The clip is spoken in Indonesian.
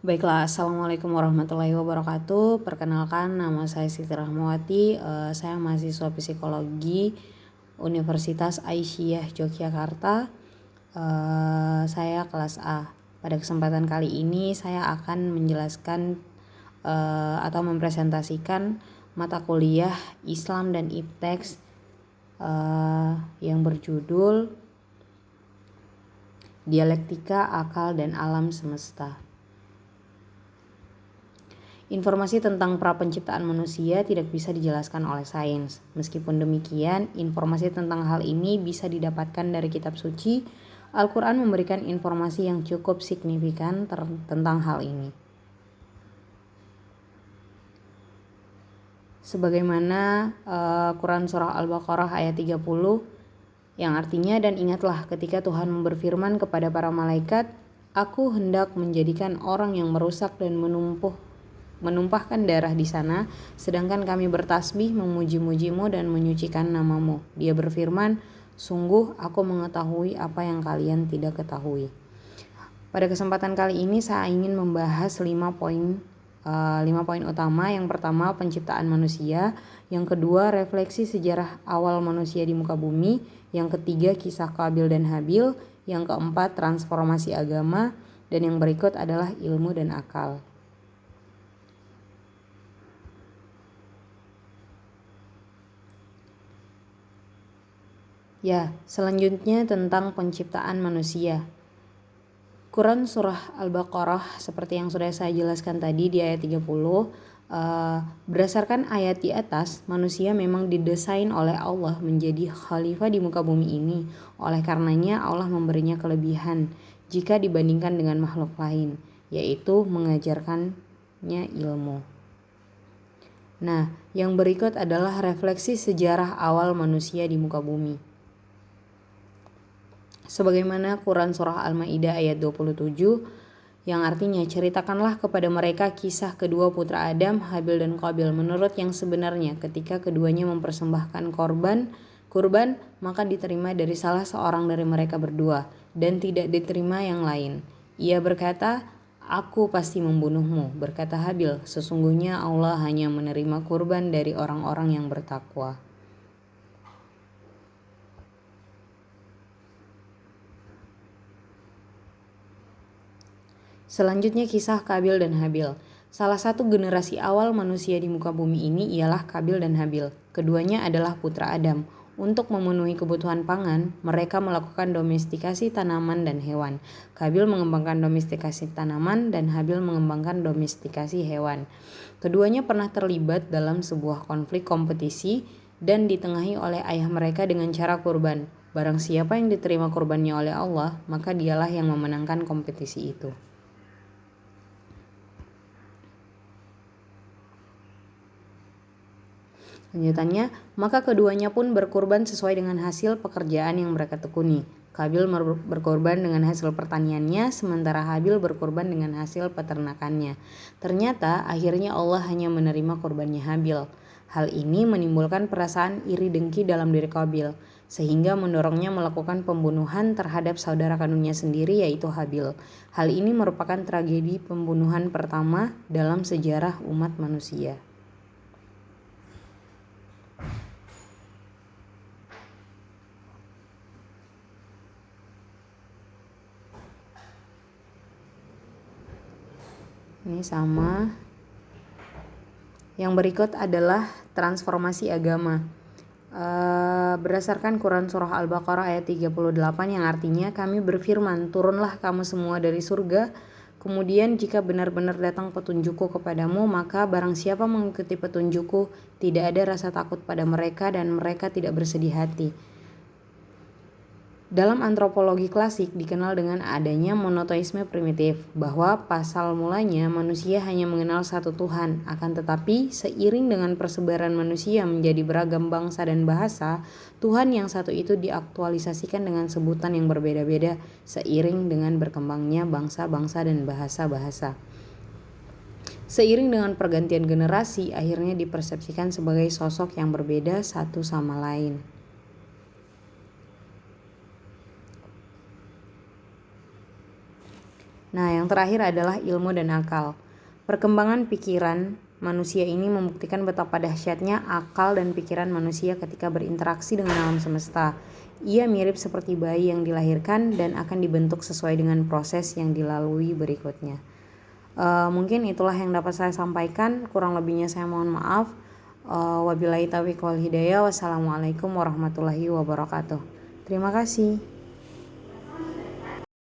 Baiklah, Assalamualaikum warahmatullahi wabarakatuh. Perkenalkan, nama saya Siti Rahmawati. Saya mahasiswa psikologi Universitas Aisyah Yogyakarta. Saya kelas A. Pada kesempatan kali ini saya akan menjelaskan atau mempresentasikan mata kuliah Islam dan Ipteks yang berjudul Dialektika Akal dan Alam Semesta. Informasi tentang prapenciptaan manusia tidak bisa dijelaskan oleh sains. Meskipun demikian, informasi tentang hal ini bisa didapatkan dari kitab suci. Al-Quran memberikan informasi yang cukup signifikan tentang hal ini. Sebagaimana Quran Surah Al-Baqarah ayat 30 yang artinya, dan ingatlah ketika Tuhan berfirman kepada para malaikat, Aku hendak menjadikan orang yang merusak dan menumpahkan darah di sana, sedangkan kami bertasbih memuji-mujimu dan menyucikan namamu. Dia berfirman, sungguh aku mengetahui apa yang kalian tidak ketahui. Pada kesempatan kali ini saya ingin membahas 5 poin utama. Yang pertama, penciptaan manusia. Yang kedua, refleksi sejarah awal manusia di muka bumi. Yang ketiga, kisah Qabil dan Habil. Yang keempat, transformasi agama. Dan yang berikut adalah ilmu dan akal. Selanjutnya tentang penciptaan manusia. Quran Surah Al-Baqarah seperti yang sudah saya jelaskan tadi di ayat 30, berdasarkan ayat di atas, manusia memang didesain oleh Allah menjadi khalifah di muka bumi ini. Oleh karenanya Allah memberinya kelebihan jika dibandingkan dengan makhluk lain, yaitu mengajarkannya ilmu. Nah, yang berikut adalah refleksi sejarah awal manusia di muka bumi. Sebagaimana Quran Surah Al-Ma'idah ayat 27 yang artinya, ceritakanlah kepada mereka kisah kedua putra Adam, Habil dan Qabil, menurut yang sebenarnya ketika keduanya mempersembahkan kurban, maka diterima dari salah seorang dari mereka berdua dan tidak diterima yang lain. Ia berkata, Aku pasti membunuhmu. Berkata Habil, sesungguhnya Allah hanya menerima kurban dari orang-orang yang bertakwa. Selanjutnya kisah Qabil dan Habil. Salah satu generasi awal manusia di muka bumi ini ialah Qabil dan Habil. Keduanya adalah putra Adam. Untuk memenuhi kebutuhan pangan, mereka melakukan domestikasi tanaman dan hewan. Qabil mengembangkan domestikasi tanaman dan Habil mengembangkan domestikasi hewan. Keduanya pernah terlibat dalam sebuah konflik kompetisi dan ditengahi oleh ayah mereka dengan cara kurban. Barang siapa yang diterima kurbannya oleh Allah, maka dialah yang memenangkan kompetisi itu. Lanjutannya, maka keduanya pun berkurban sesuai dengan hasil pekerjaan yang mereka tekuni. Qabil berkorban dengan hasil pertaniannya, sementara Habil berkorban dengan hasil peternakannya. Ternyata akhirnya Allah hanya menerima korbannya Habil. Hal ini menimbulkan perasaan iri dengki dalam diri Qabil, sehingga mendorongnya melakukan pembunuhan terhadap saudara kandungnya sendiri, yaitu Habil. Hal ini merupakan tragedi pembunuhan pertama dalam sejarah umat manusia. Ini sama. Yang berikut adalah transformasi agama. Berdasarkan Quran Surah Al-Baqarah ayat 38 yang artinya, kami berfirman, turunlah kamu semua dari surga. Kemudian jika benar-benar datang petunjukku kepadamu, maka barang siapa mengikuti petunjukku, tidak ada rasa takut pada mereka dan mereka tidak bersedih hati. Dalam antropologi klasik dikenal dengan adanya monoteisme primitif, bahwa pasal mulanya manusia hanya mengenal satu Tuhan. Akan tetapi seiring dengan persebaran manusia menjadi beragam bangsa dan bahasa, Tuhan yang satu itu diaktualisasikan dengan sebutan yang berbeda-beda seiring dengan berkembangnya bangsa-bangsa dan bahasa-bahasa. Seiring dengan pergantian generasi, akhirnya dipersepsikan sebagai sosok yang berbeda satu sama lain. Nah, yang terakhir adalah ilmu dan akal. Perkembangan pikiran manusia ini membuktikan betapa dahsyatnya akal dan pikiran manusia ketika berinteraksi dengan alam semesta. Ia mirip seperti bayi yang dilahirkan dan akan dibentuk sesuai dengan proses yang dilalui berikutnya. Mungkin itulah yang dapat saya sampaikan. Kurang lebihnya saya mohon maaf. Wabillahi taufiq wal hidayah. Wassalamualaikum warahmatullahi wabarakatuh. Terima kasih.